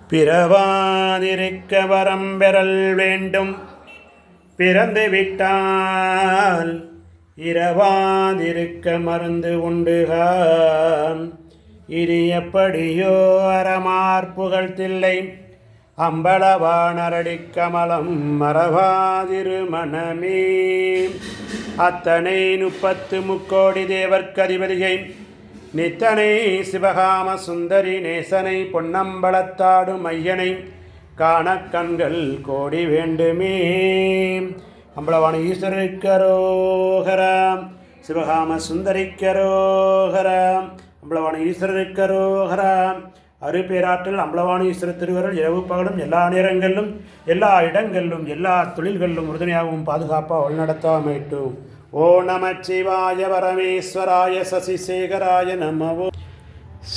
பிறவாதிருக்க வரம் பெறல் வேண்டும். பிறந்து விட்டால் இரவாதிருக்க மருந்து உண்டுகான். இது எப்படியோ அறமார்புகள் தில்லை அம்பலவானரடி கமலம் மறவாதிரு மனமே. அத்தனை 33 தேவர்க்கதிபதியை நித்தனை சிவகாம சுந்தரி நேசனை பொன்னம்பலத்தாடும் ஐயனை காண கண்கள் கோடி வேண்டுமே. அம்பலவான ஈஸ்வரருக்கரோகராம், சிவகாம சுந்தரிக்கரோகராம், அம்பலவான ஈஸ்வரருக்கரோகராம். அருப்பேராற்றல் அம்பலவான ஈஸ்வர திருவருள் இரவு பகலும் எல்லா நேரங்களிலும் எல்லா இடங்களிலும் எல்லா தொழில்களிலும் உறுதுணையாகவும் பாதுகாப்பாக வழிநடத்தாமேட்டும். ஓ நமச்சிவாய பரமேஸ்வராய சசிசேகராய நமவோ.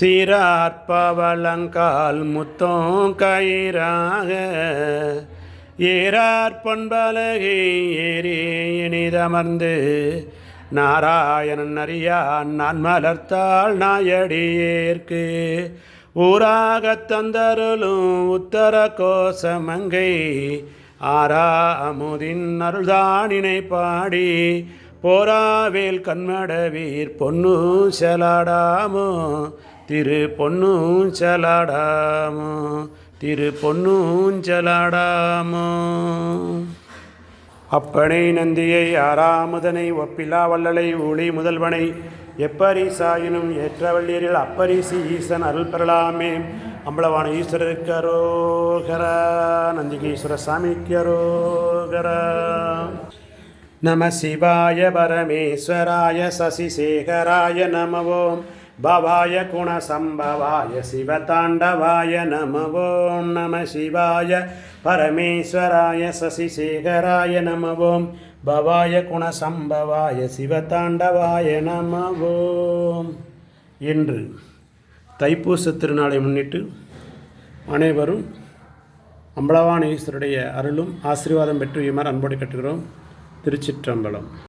சீரார்பவளங்கால் முத்தோம் கயிறாக ஏறார் பொன்பலகை ஏறி இனிதமர்ந்து நாராயணன் அறியான் நான் மலர்த்தாள் நாயடியேற்கு ஊராகத் தந்தருளும் உத்தர கோசமங்கை ஆரா அமுதின் அருள்தானினை பாடி போராவேல் கண்மடவீர் பொன்னு செலாடாமோ திரு பொன்னூஞ்சலாடாமோ திரு பொன்னூஞ்சலாடாமோ. அப்பனை நந்தியை ஆறாமுதனை ஒப்பிலா வள்ளலை ஊழி முதல்வனை எப்பரிசாயினும் ஏற்றவள்ளீரில் அப்பரிசி ஈசன் அருள் பெறலாமே. அம்பலவான ஈஸ்வரருக்கு அரோகரா, நந்திகேஸ்வர சாமிக்கு அரோகரா. நம சிவாய பரமேஸ்வராய சசிசேகராய நமவோம். பவாய குணசம்பவாய சிவதாண்டவாய நமவோம். நம சிவாய பரமேஸ்வராய சசிசேகராய நமவோம். பவாய குணசம்பவாய சிவதாண்டவாய நமவோம். என்று தைப்பூச திருநாளை முன்னிட்டு அனைவரும் அம்பலவான ஈஸ்வருடைய அருளும் ஆசீர்வாதம் பெற்று அன்போடு கட்டுகிறோம். திருச்சிற்றம்பலம்.